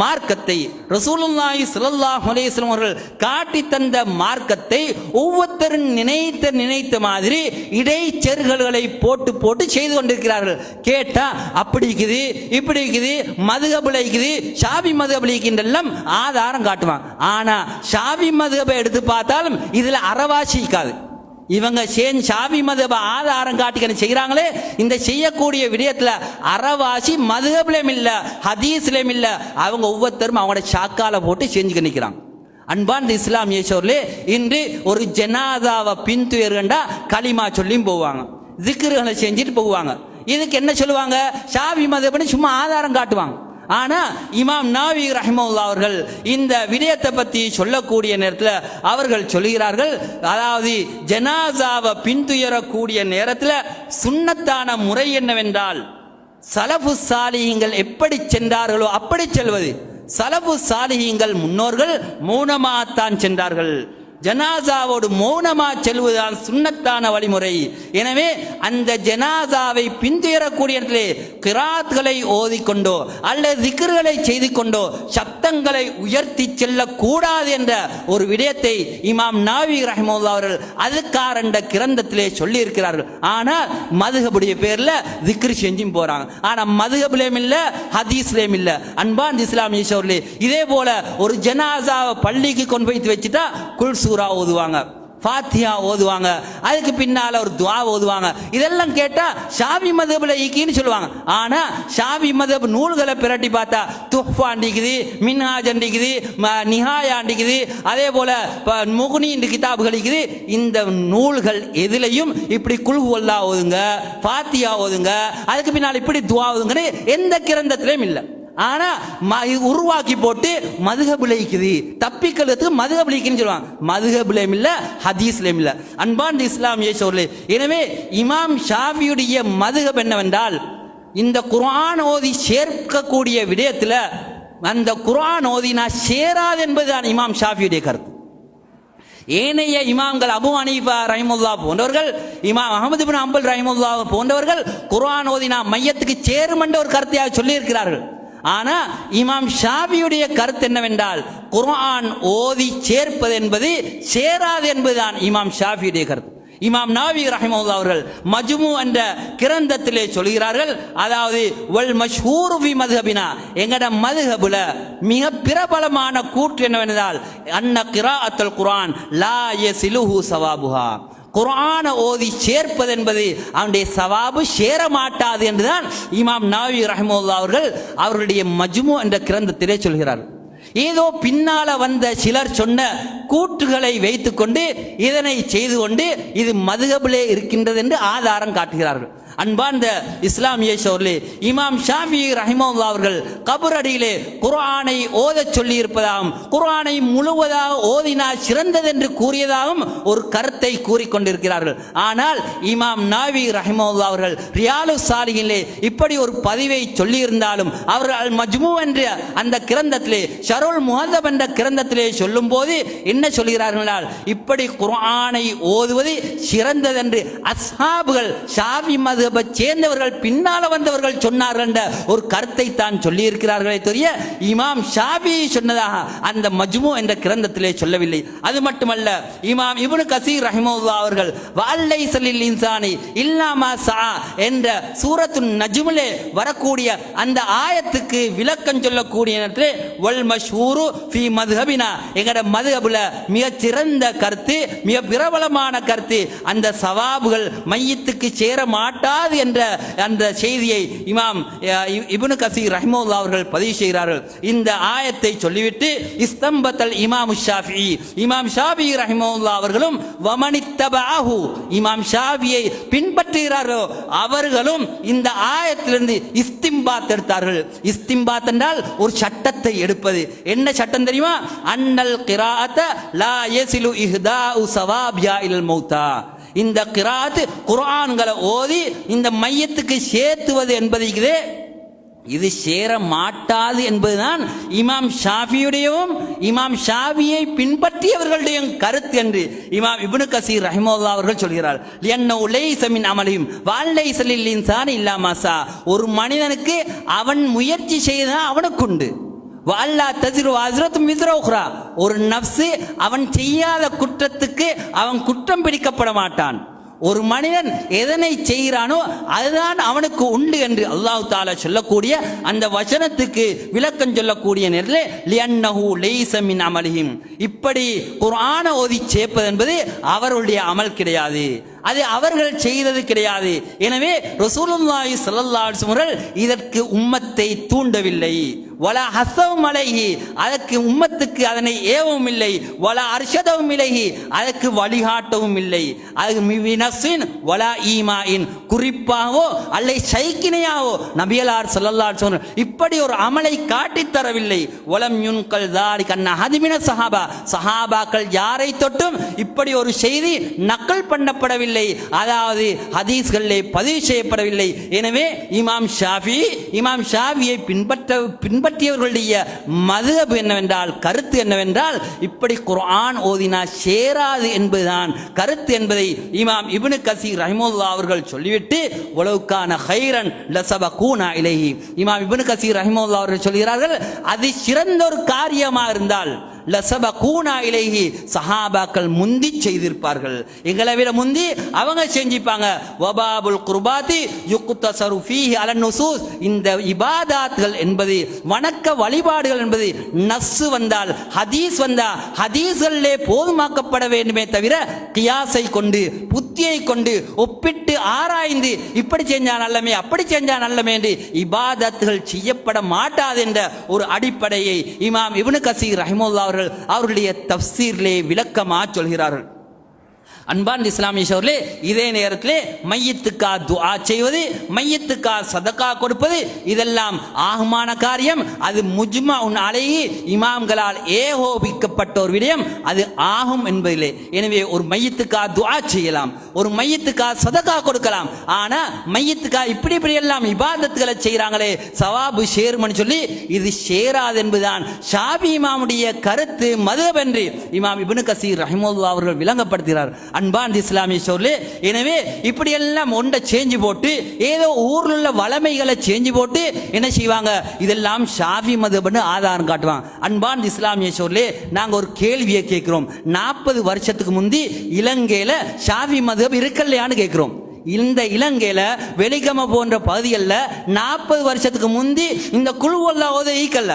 மார்க்கத்தை ரசூலுல்லாஹி ஸல்லல்லாஹு அலைஹி வஸல்லம் அவர்கள் காட்டி தந்த மார்க்கத்தை ஒவ்வொருத்தரும் நினைத்த மாதிரி இடைச்செருகல்களை போட்டு போட்டு செய்து கொண்டிருக்கிறார்கள். கேட்டா அப்படி இருக்குது இப்படி இருக்குது மதுஹபுல இருக்குது ஷாஃபி மதுஹபுல இருக்கின்றெல்லாம் ஆதாரம் காட்டுவாங்க. ஆனா ஷாஃபி மதுஹபை எடுத்து பார்த்தாலும் இதுல அறவாசிக்காது. இவங்க ஷாஃபி மதுஹப ஆதாரம் காட்டிக்க செய்கிறாங்களே, இந்த செய்யக்கூடிய விடயத்தில் அறவாசி மதுஹப்லயும் இல்ல ஹதீஸ்லயும் இல்ல. அவங்க ஒவ்வொருத்தரும் அவங்களோட சாக்கால போட்டு செஞ்சு நிற்கிறாங்க. அன்பான் இஸ்லாமிய சோர்லே இன்று ஒரு ஜனாதாவை பின்துயர்கண்டா களிமா சொல்லியும் போவாங்க, திக்ருகளை செஞ்சுட்டு போவாங்க. இதுக்கு என்ன சொல்லுவாங்க? ஷாஃபி மதுஹப்னு சும்மா ஆதாரம் காட்டுவாங்க. ஆனா இமாம் நவவி ரஹிமஹுல்லாஹ் அவர்கள் இந்த விடயத்தை பற்றி சொல்லக்கூடிய நேரத்தில் அவர்கள் சொல்கிறார்கள், அதாவது ஜனாசாவை பின்துயரக்கூடிய நேரத்தில் சுன்னத்தான முறை என்னவென்றால் சலஃபு சாலிஹீன்கள் எப்படி சென்றார்களோ அப்படி செல்வது. சலஃபு சாலிஹீன்கள் முன்னோர்கள் மௌனமாகத்தான் சென்றார்கள். ஜனாசாவோடு மௌனமா செல்வதுதான் சுன்னத்தான வழிமுறை. எனவே அந்த ஜனாசாவை பின்துயரக்கூடிய இடத்திலே கிராத்களை ஓதிக்கொண்டோ அல்லது திக்ருகளை செய்து கொண்டோ சப்தங்களை உயர்த்தி செல்லக்கூடாது என்ற ஒரு விடயத்தை இமாம் நவவி ரஹிமஹுல்லாஹ் அவர்கள் அதுக்கார கிரந்தத்திலே சொல்லி இருக்கிறார்கள். ஆனால் மதுஹபுடைய பேர்ல திக்ரு செஞ்சும் போறாங்க. ஆனா மதுஹப்லயும் இல்ல ஹதீஸ்லயும் இல்ல. அன்பான் இஸ்லாமிய சோர்லே இதே போல ஒரு ஜனாசாவை பள்ளிக்கு கொண்டு போய் வச்சுட்டா குல் சூரா ஓதுவாங்க, ஃபாத்திஹா ஓதுவாங்க, அதுக்கு பின்னால ஒரு துஆ ஓதுவாங்க. இதெல்லாம் கேட்டா ஷாஃபி மதுஹப்ல ஈக்கின்னு சொல்லுவாங்க. ஆனா ஷாஃபி மதுஹப் நூல்களை பிரட்டி பார்த்தா துஹ்ஃபா அண்டிக்குது, மின்ஹாஜ் அண்டிக்குது, நிஹாயா அண்டிக்குது, அதே போல முக்னி கிதாபுகள் இருக்குது. இந்த நூல்கள் எதிலையும் இப்படி குல் ஹுவல்லாஹ் ஓதுங்க, ஃபாத்திஹா ஓதுங்க, அதுக்கு பின்னால் இப்படி துஆ ஓதுங்கன்னு எந்த கிரந்தத்திலையும் இல்லை. ஆனா உருவாக்கி போட்டு மதுஹபுலைக்குது தப்பிக்கிறதுக்கு மதுஹபுலைக்குன்னு சொல்லுவாங்க. மதுஹபுலையும் இல்ல ஹதீஸ்லயும் இல்ல. அன்பான் இஸ்லாமிய சோர்லே, எனவே இமாம் ஷாஃபியுடைய மதுஹப் என்னவென்றால் இந்த குர்ஆன் ஓதி சேர்க்கக்கூடிய விடயத்தில் அந்த குர்ஆன் ஓதினா சேராது என்பதுதான் இமாம் ஷாஃபியுடைய கருத்து. ஏனைய இமாம்கள் அபு ஹனீஃபா ரஹிமஹுல்லாஹ் போன்றவர்கள், இமாம் அஹ்மது இப்னு ஹம்பல் ரஹிமஹுல்லாஹ் போன்றவர்கள் குர்ஆன் ஓதினா மையத்துக்கு சேரும் என்ற ஒரு கருத்தையாக சொல்லி இருக்கிறார்கள். ஆனா இமாம் ஷாஃபியுடைய கருத்து என்னவென்றால் குர்ஆன் ஓதி சேர்ப்பது என்பது சேராது என்பதுதான் இமாம் ஷாஃபியுடைய கருத்து. இமாம் நவவி ரஹிமஹுல்லாஹ் அவர்கள் மஜ்மு என்ற கிரந்தத்திலே சொல்கிறார்கள், அதாவது வல் மஷ்ஹூரு ஃபி மذஹபினா, எங்கட மذஹபுல மிக பிரபலமான கூற்று என்னவென்றால் அன்ன கிராஅத்துல் குர்ஆன் லா யஸிலுஹு ஸவாபுஹா, குர்ஆன ஓதி சேர்ப்பது என்பது அவனுடைய சவாபு சேர மாட்டாது என்றுதான் இமாம் நவவி ரஹிமஹுல்லாஹ் அவர்கள் அவர்களுடைய மஜ்மு என்ற கிரந்தத்திலே சொல்கிறார்கள். ஏதோ பின்னால வந்த சிலர் சொன்ன கூற்றுகளை வைத்துக்கொண்டு இதனை செய்து கொண்டு இது மதுஹபிலே இருக்கின்றது என்று ஆதாரம் காட்டுகிறார்கள். அன்பார்ந்த இஸ்லாமிய சோர்லே, இமாம் ஷாஃபி ரஹிமஹுல்லாஹ் அவர்கள் கபர் அடியிலே குர்ஆனை ஓதச் சொல்லி இருப்பதாகவும் குர்ஆனை முழுவதாக ஓதினால் சிறந்தது என்று கூறியதாகவும் ஒரு கருத்தை கூறிக்கொண்டிருக்கிறார்கள். ஆனால் இமாம் நவவி ரஹிமஹுல்லாஹ் அவர்கள் ரியாலு சாலிஹிலே இப்படி ஒரு பதிவை சொல்லியிருந்தாலும் அவர்கள் மஜ்மு என்ற அந்த கிரந்தத்திலே ஷருல் முஹத்தப் என்ற கிரந்தத்திலே சொல்லும் போது என்ன சொல்கிறார்கள்? இப்படி குர்ஆனை ஓதுவது சிறந்தது என்று அஸ்ஹாபுகள் ஷாஃபி மதுஹபை சேர்ந்தவர்கள் பின்னால வந்தவர்கள் சொன்னார்கள் என்ற ஒரு கருத்தை தான் சொல்லி இருக்கிறார்களே தெரிய இமாம் ஷாஃபி சொன்னதாக அந்த மஜ்மு என்ற கிரந்தத்திலே சொல்லவில்லை. அது மட்டுமல்ல, இமாம் இப்னு கஸீர் ரஹிமஹுல்லாஹ் அவர்கள் வலைஸ லில் இன்சானி இல்லா மா ஸா என்ற சூரத்துன் நஜ்மிலே வரக்கூடிய அந்த ஆயத்துக்கு விளக்கம் சொல்லக்கூடிய நேரத்திலே வல் மஷ்ஹூரு ஃபி மذஹபினா, எங்கட மذஹபுல மிக சிறந்த கருத்து, மிக பிரபலமான கருத்து, அந்த சவாபுகள் மையத்துக்கு சேர மாட்டாது என்ற அந்த செய்தியை இமாம் இப்னு கஸீர் ரஹிமஹுல்லாஹ் அவர்கள் பதிவு செய்கிறார்கள். இந்த ஆயத்தை சொல்லிவிட்டு இஸ்தம்பத்தல் இமாம் ஷாஃபிஈ, இமாம் ஷாஃபி ரஹிமஹுல்லாஹ் அவர்களும் வமனித்தபஅஹு, இமாம் ஷாஃபியை பின்பற்றுகிறார்களோ அவர்களும் இந்த ஆயத்திலிருந்து இஸ்திம்பாத் எடுத்தார்கள். இஸ்திம்பாத் என்றால் ஒரு சட்டத்தை எடுப்பது. என்ன சட்டம் தெரியுமா? அன்னல் கிராஅத லா யஸிலு இஹ்தாஉ ஸவாபியா இல் மௌதா, இந்த கிராத் குர்ஆன்களை ஓதி இந்த மையத்துக்கு சேர்த்துவது என்பது இது சேர மாட்டாது என்பதுதான் இமாம் ஷாஃபியுடையவும் இமாம் ஷாஃபியை பின்பற்றியவர்களுடைய கருத்து என்று இமாம் இப்னு கஸீர் ரஹிமஹுல்லாஹ் அவர்கள் சொல்கிறார். லியன்னஹு லைஸ மின் அமலிஹிம் வலைஸ லில் இன்சானி இல்லா மா ஸா, ஒரு மனிதனுக்கு அவன் முயற்சி செய்தா அவனுக்குண்டு, வஅல்லா தஸிரு வஅஸ்ரத்தும் விஸ்ர உக்ரா. ஒரு நஃப்ஸ் அவன் செய்யாத குற்றத்துக்கு அவன் குற்றம் பிடிக்கப்பட மாட்டான். ஒரு மனிதன் எதனை செய்கிறானோ அதுதான் அவனுக்கு உண்டு என்று அல்லாஹ் தஆலா சொல்லக்கூடிய அந்த வசனத்துக்கு விளக்கம் சொல்லக்கூடிய நேரத்தில் லியன்னஹு லைஸ மின் அமலிஹிம், இப்படி குர்ஆனை ஓதி சேர்ப்பது என்பது அவர்களுடைய அமல் கிடையாது, அது அவர்கள் செய்தது கிடையாது. எனவே ரசூலுல்லாஹி ஸல்லல்லாஹு அலைஹி வஸல்லம் இதற்கு உம்மத்தை தூண்டவில்லை. வலா ஹஸவும் அலைஹி, அதற்கு உம்மத்துக்கு அதனை ஏவவும் இல்லை. வலா அர்ஷதவும் இலைஹி, அதற்கு வழிகாட்டவும் இல்லை. அது மினஸ்ஸின் வலா ஈமாயின், குறிப்பாகவோ அல்லை சைக்கினையாவோ நபியலார் ஸல்லல்லாஹு அலைஹி வஸல்லம் இப்படி ஒரு அமலை காட்டித் தரவில்லை. வலம் யுன்கல் ذلك அன் ஹதிமின சஹாபா, சஹாபாக்கள் யாரை தொட்டும் இப்படி ஒரு செய்தி நக்கல் பண்ணப்படவில்லை, அதாவது ஹதீஸ்களிலே பதிவு செய்யப்படவில்லை. எனவே இமாம் ஷாஃபியை பின்பற்றியவர்களுடைய மதுஹப் என்னவென்றால், கருத்து என்னவென்றால், இப்படி குர்ஆன் ஓதினா சேராது என்பதுதான் கருத்து என்பதை இமாம் இப்னு கஸீர் ரஹிமஹுல்லாஹ் அவர்கள் சொல்லிவிட்டு வலவுகான கைரன் லஸபகூனா இலைஹி, இமாம் இப்னு கஸீர் ரஹிமஹுல்லாஹ் அவர்கள் சொல்கிறார்கள், அது சிறந்த ஒரு காரியமாக இருந்தால் லஸபகூனா இலைஹி, சஹாபாக்கள் முந்தி செய்திருப்பார்கள், எங்களை விட முந்தி அவங்க செஞ்சிப்பாங்க. வபாபுல் குர்பாத்தி யுக்தஸரு ஃபீஹி அலன் நுசூஸ், இந்த இபாதாத்கள் என்பது வணக்க வழிபாடுகள் என்பது நஸ்ஸு வந்தால், ஹதீஸ் வந்தா ஹதீஸ்களிலே போதுமாக்கப்பட வேண்டுமே தவிர கியாஸை கொண்டு புத்தியை கொண்டு ஒப்பிட்டு ஆராய்ந்து இப்படி செஞ்சா நல்லமே அப்படி செஞ்சா நல்லமே என்று இபாதத்துகள் செய்யப்பட மாட்டாது என்ற ஒரு அடிப்படையை இமாம் இப்னு கஸீர் ரஹிமஹுல்லாஹ் அவர்களுடைய தஃப்சீரிலே விளக்கமாக சொல்கிறார்கள். அன்பார்ந்த இஸ்லாமிய சகோதரர்களே, இதே நேரத்திலே மையத்துக்கா துஆ செய்வது, மையத்துக்கா சதகா கொடுப்பது, இதெல்லாம் ஆகுமான காரியம். அது முஜ்மஉன் அலைஹி, இமாம்களால் ஏகோபிக்கப்பட்ட ஒரு விடயம், அது ஆகும் என்பதில்லை. எனவே ஒரு மையத்துக்கா துஆ செய்யலாம், ஒரு மையத்துக்கா சதகா கொடுக்கலாம். ஆனா மையத்துக்கா இப்படி எல்லாம் இபாதத்துகளை செய்கிறாங்களே சவாபு சேரும்னு சொல்லி இது சேராது என்பதுதான் ஷாஃபி இமாமுடைய கருத்து, மதுஹப் என்று இமாம் இப்னு கஸீர் ரஹிமஹுல்லாஹ் அவர்கள் விளங்கப்படுத்துகிறார். அன்பார்ந்த இஸ்லாமிய சகோதரர்களே, எனவே இப்படி எல்லாம் ஒன்றை சேஞ்சு போட்டு ஏதோ ஊரில் உள்ள வளமைகளை சேஞ்சு போட்டு என்ன செய்வாங்க, இதெல்லாம் ஷாஃபி மதுஹப்னு ஆதாரம் காட்டுவாங்க. அன்பார்ந்த இஸ்லாமிய சகோதரர்களே, நாங்கள் ஒரு கேள்வியை கேட்கிறோம். 40 வருஷத்துக்கு முந்தி இலங்கையில் ஷாஃபி மதுஹப் இருக்கலையான்னு கேட்கிறோம். இந்த இலங்கையில் வெலிகம போன்ற பகுதிகளில் 40 வருஷத்துக்கு முந்தி இந்த குழுவெல்லாம் ஈக்கல்ல,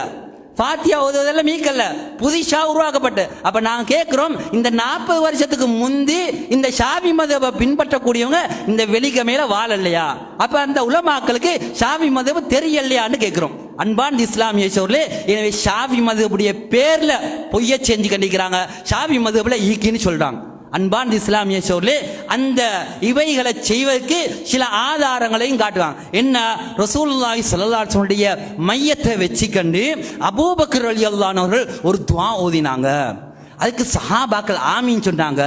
ஃபாத்தியா ஓதுவதெல்லாம் மீக்கல்ல, புதுசா உருவாக்கப்பட்டு. அப்ப நாங்க கேட்கிறோம், இந்த 40 வருஷத்துக்கு முந்தி இந்த ஷாஃபி மதுஹபை பின்பற்றக்கூடியவங்க இந்த வெலிகமையில வாழலையா? அப்ப அந்த உலமாக்களுக்கு ஷாஃபி மதுஹப் தெரியலையான்னு கேட்கிறோம். அன்பார்ந்த இஸ்லாமிய சகோதரர்களே, எனவே ஷாஃபி மதுஹபுடைய பேர்ல பொய்ய செஞ்சு கண்டிக்கிறாங்க, ஷாஃபி மதுஹப்ல ஈக்கின்னு சொல்றாங்க. அன்பார்ந்த இஸ்லாமிய சகோதரர்களே, அந்த இவைகளை செய்வதற்கு சில ஆதாரங்களையும் காட்டுவாங்க. என்ன, ரசூலுல்லாஹி ஸல்லல்லாஹு அலைஹி வஸல்லம் மையத்தை வச்சுக்கண்டு அபூபக்கர் ரலியல்லாஹு அன்ஹு அவர்கள் ஒரு துஆ ஓதினாங்க. அதுக்கு சஹாபாக்கள் ஆமீன் சொன்னாங்க.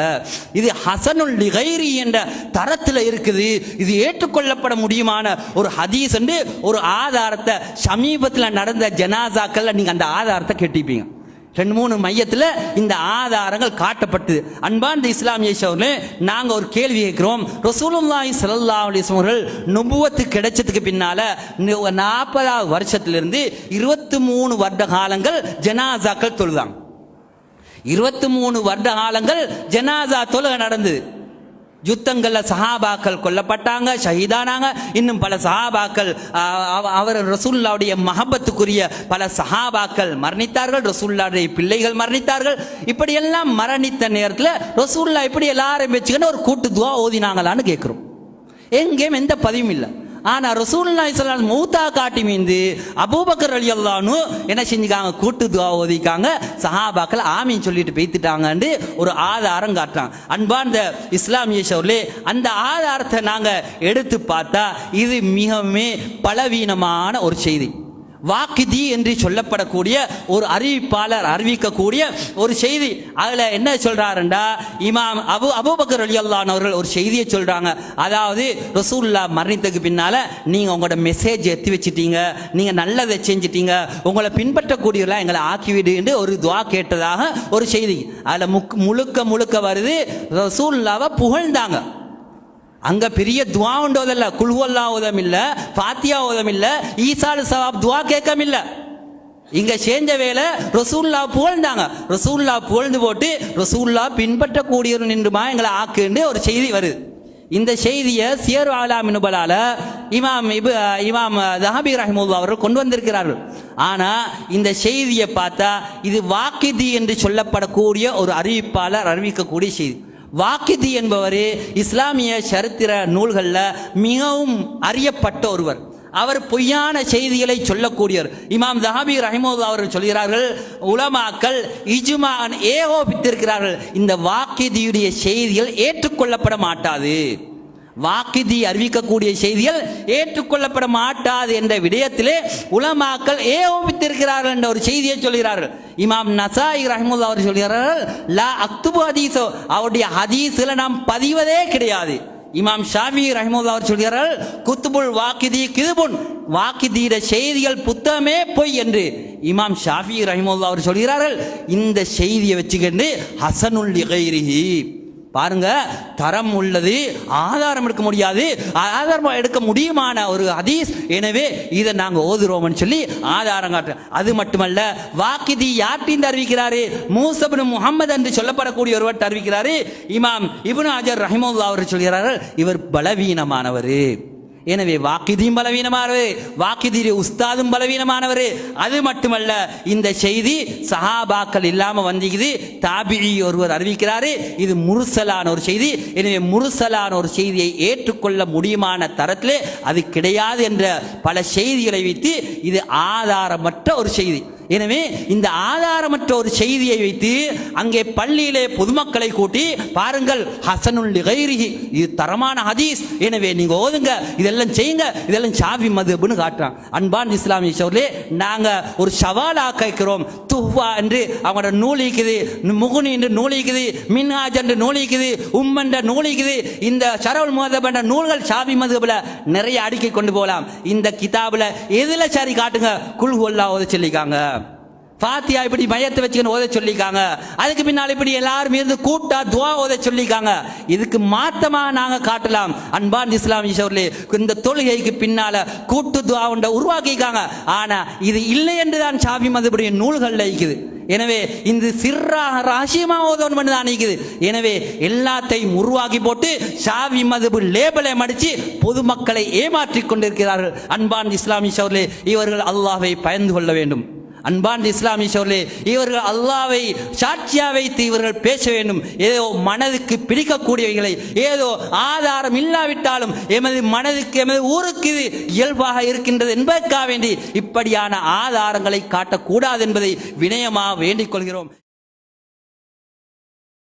இது ஹசனுல் லிகைரி என்ற தரத்தில் இருக்குது, இது ஏற்றுக்கொள்ளப்பட முடியுமான ஒரு ஹதீஸ் என்று ஒரு ஆதாரத்தை சமீபத்தில் நடந்த ஜனாசாக்கள் நீங்க அந்த ஆதாரத்தை கேட்டிருப்பீங்க. 2-3 மையத்தில் இந்த ஆதாரங்கள் காட்டப்பட்டு. அன்பார்ந்த இஸ்லாமிய சகோதரர்களே, நாங்கள் ஒரு கேள்வி கேட்கிறோம். ரசூலுல்லாஹி ஸல்லல்லாஹு அலைஹி வஸல்லம் அவர்கள் நுபுவத்து கிடைச்சதுக்கு பின்னால 40வது வருஷத்திலிருந்து 23 வருட காலங்கள் ஜனாசாக்கள் தொழுதாங்க. 23 வருட காலங்கள் ஜனாசா தொழுகை நடந்தது. யுத்தங்கள்ல சஹாபாக்கள் கொல்லப்பட்டாங்க, ஷஹீதானாங்க. இன்னும் பல சஹாபாக்கள் அவர் ரசூலுல்லாஹ்வுடைய மஹப்பத்துக்குரிய பல சஹாபாக்கள் மரணித்தார்கள், ரசூலுல்லாஹ்வுடைய பிள்ளைகள் மரணித்தார்கள். இப்படி எல்லாம் மரணித்த நேரத்தில் ரசூலுல்லாஹ் இப்படி எல்லாரும் வச்சுக்கிட்டு ஒரு கூட்டு துஆ ஓதினாங்களான்னு கேட்கிறோம். எங்கேயும் எந்த பதிவும் இல்லை. ஆனா ரசூலுல்லாஹி ஸல்லல்லாஹு அலைஹி வஸல்லம் மௌத்தா காட்டி மீந்து அபூபக்கர் ரலியல்லாஹு அன்ஹு என்ன செஞ்சுக்காங்க, கூட்டு துஆ ஓதிக்காங்க, சஹாபாக்கள் ஆமீன் சொல்லிட்டு பேசிட்டாங்கன்னு ஒரு ஆதாரம் காட்டுறாங்க. அன்பார்ந்த இஸ்லாமிய சகோதரர்களே, அந்த ஆதாரத்தை நாங்க எடுத்து பார்த்தா இது மிகவுமே பலவீனமான ஒரு செய்தி. வாக்கிதி என்று சொல்லப்படக்கூடிய ஒரு அறிவிப்பாளர் அறிவிக்கக்கூடிய ஒரு செய்தி. அதுல என்ன சொல்றாருண்டா, இமாம் அபூபக்கர் ரலியல்லாஹு அன்ஹு அவர்கள் ஒரு செய்தியை சொல்றாங்க. அதாவது ரசூலுல்லாஹ் மரணித்ததுக்கு பின்னால நீங்க உங்களோட மெசேஜ் எத்தி வச்சிட்டீங்க, நீங்க நல்லதை செஞ்சிட்டீங்க, உங்களை பின்பற்றக்கூடியவர்களா எங்களை ஆக்கிவிடு என்று ஒரு துஆ கேட்டதாக ஒரு செய்தி. அதுல முழுக்க வருது ரசூலுல்லாஹ்வை புகழ்ந்தாங்க. அங்க பெரிய துஆ உண்டோதல்ல, குல் ஹுவல்லாஹு ஓதம் இல்ல, ஃபாத்தியா ஓதம் இல்ல, ஈசால் சவாப் துஆ கேட்கம் இல்ல. இங்க செஞ்ச வேலை ரசூல்லா புகழ்ந்தாங்க. ரசூல்லா புகழ்ந்து போட்டு ரசூல்லா பின்பற்றக்கூடியவர் நின்றுமா எங்களை ஆக்குன்னு ஒரு செய்தி வருது. இந்த செய்தியை சியர் ஆலாம் நுபலால இமாம் தஹாபி ரஹிமுல்லா அவர்கள் கொண்டு வந்திருக்கிறார்கள். ஆனா இந்த செய்தியை பார்த்தா இது வாக்கிதி என்று சொல்லப்படக்கூடிய ஒரு அறிவிப்பாளர் அறிவிக்கக்கூடிய செய்தி. வாக்கிதி என்பவர் இஸ்லாமிய சரித்திர நூல்களில் மிகவும் அறியப்பட்ட ஒருவர். அவர் பொய்யான செய்திகளை சொல்லக்கூடியவர். இமாம் தஹாபி ரஹிமுல்லா அவர்கள் சொல்கிறார்கள், உலமாக்கள் இஜ்மான் ஏகோபித்திருக்கிறார்கள், இந்த வாக்கிதியுடைய செய்திகள் ஏற்றுக்கொள்ளப்பட மாட்டாது, வாக்கிதி அறிவிக்கக்கூடிய செய்திகள் ஏற்றுக்கொள்ளப்பட மாட்டாது என்ற விடயத்திலே உலமாக்கள் ஏகோபித்திருக்கிறார்கள் என்ற ஒரு செய்தியை சொல்கிறார்கள். இமாம் நசாயி ரஹிமுல்லா அவர் சொல்கிறார்கள், லா அக்துபு ஹதீஸோ, அவருடைய ஹதீஸ்களை நாம் பதிவதே கிடையாது. இமாம் ஷாஃபி ரஹிமுல்லா அவர் சொல்கிறார்கள், குத்துபுல் வாக்கிதி கிதுபுன், வாக்கிதியிட செய்திகள் புத்தகமே பொய் என்று இமாம் ஷாஃபி ரஹிமுல்லா அவர் சொல்கிறார்கள். இந்த செய்தியை வச்சுக்கிட்டு ஹசனுல் லிகைரிஹி, பாருங்க, தரம் உள்ளது, ஆதாரம் எடுக்க முடியாது, ஆதாரம் எடுக்க முடியுமான ஒரு ஹதீஸ், எனவே இதை நாங்கள் ஓதுறோம்னு சொல்லி ஆதாரம் காட்டுறோம். அது மட்டுமல்ல, வாக்கிதி யார்கிட்ட அறிவிக்கிறாரு? மூஸா இப்னு முஹம்மது என்று சொல்லப்படக்கூடிய ஒருவர் அறிவிக்கிறாரு. இமாம் இப்னு ஹஜர் ரஹிமஹுல்லாஹ் அவர் சொல்கிறார்கள், இவர் பலவீனமானவர். எனவே வாக்கிதியும் பலவீனமானவர், வாக்கிதிய உஸ்தாதும் பலவீனமானவர். அது மட்டுமல்ல, இந்த செய்தி சஹாபாக்கள் இல்லாம வந்திக்குது, தாபிஈ ஒருவர் அறிவிக்கிறாரு, இது முர்சலான ஒரு செய்தி. எனவே முர்சலான ஒரு செய்தியை ஏற்றுக்கொள்ள முடியுமான தரத்திலே அது கிடையாது என்ற பல செய்திகளை வைத்து இது ஆதாரமற்ற ஒரு செய்தி. எனவே இந்த ஆதாரமற்ற ஒரு செய்தியை வைத்து அங்கே பள்ளியிலே பொதுமக்களை கூட்டி, பாருங்கள் ஹசனுல் லிகைரிஹி, இது தரமான ஹதீஸ், எனவே நீங்க ஓதுங்க, இதெல்லாம் செய்யுங்க, இதெல்லாம் ஷாஃபி மதுஹப்னு காட்டுறான். அன்பான் இஸ்லாமிய சோர்களே, நாங்க ஒரு சவாலா கேட்கிறோம். துஹ்வா என்று அவங்களோட நூல் இருக்குது, முகுனி என்று நூல் இருக்குது, மின்ஹாஜ் என்று நூல் இருக்குது, என்ற நூல் இருக்குது. இந்த ஷரவுல் முஹத்தப் என்ற நூல்கள் ஷாஃபி மதுஹப்ல நிறைய அடுக்கி கொண்டு போகலாம். இந்த கிதாபுல எதுல சரி காட்டுங்க, குல் ஹுவல்லாஹ் ஓத சொல்லிக்காங்க, ஃபாத்தியா இப்படி மையத்தை வச்சுக்கணும் ஓத சொல்லிக்காங்க, அதுக்கு பின்னால் இப்படி எல்லாரும் இருந்து கூட்டா துவா ஓத சொல்லிக்காங்க. இதுக்கு மாத்தமா நாங்க காட்டலாம். அன்பான் இஸ்லாமிய சகோதரர்களே, இந்த தொழுகைக்கு பின்னால கூட்டு துவா ஒன்றை உருவாக்கிக்காங்க. ஆனா இது இல்லை என்றுதான் ஷாஃபி மதுஹபுடைய நூல்கள்ல இருக்குது. எனவே இந்த சிர்ரா ரகசியமா ஓதணும் தான் இருக்குது. எனவே எல்லாத்தையும் உருவாக்கி போட்டு ஷாஃபி மதுஹப் லேபலை மடிச்சு பொதுமக்களை ஏமாற்றிக் கொண்டிருக்கிறார்கள். அன்பான் இஸ்லாமிய சகோதரர்களே, இவர்கள் அல்லாஹ்வை பயந்து கொள்ள வேண்டும். அன்பான் இஸ்லாமிய சகோதரர்களே, இவர்கள் அல்லாஹ்வை சாட்சியா வைத்து இவர்கள் பேச வேண்டும். ஏதோ மனதுக்கு பிடிக்கக்கூடியவைகளை, ஏதோ ஆதாரம் இல்லாவிட்டாலும் எமது மனதுக்கு எமது ஊருக்கு இது இயல்பாக இருக்கின்றது என்பதற்காக வேண்டி இப்படியான ஆதாரங்களை காட்டக்கூடாது என்பதை வினயமாக வேண்டிக் கொள்கிறோம்.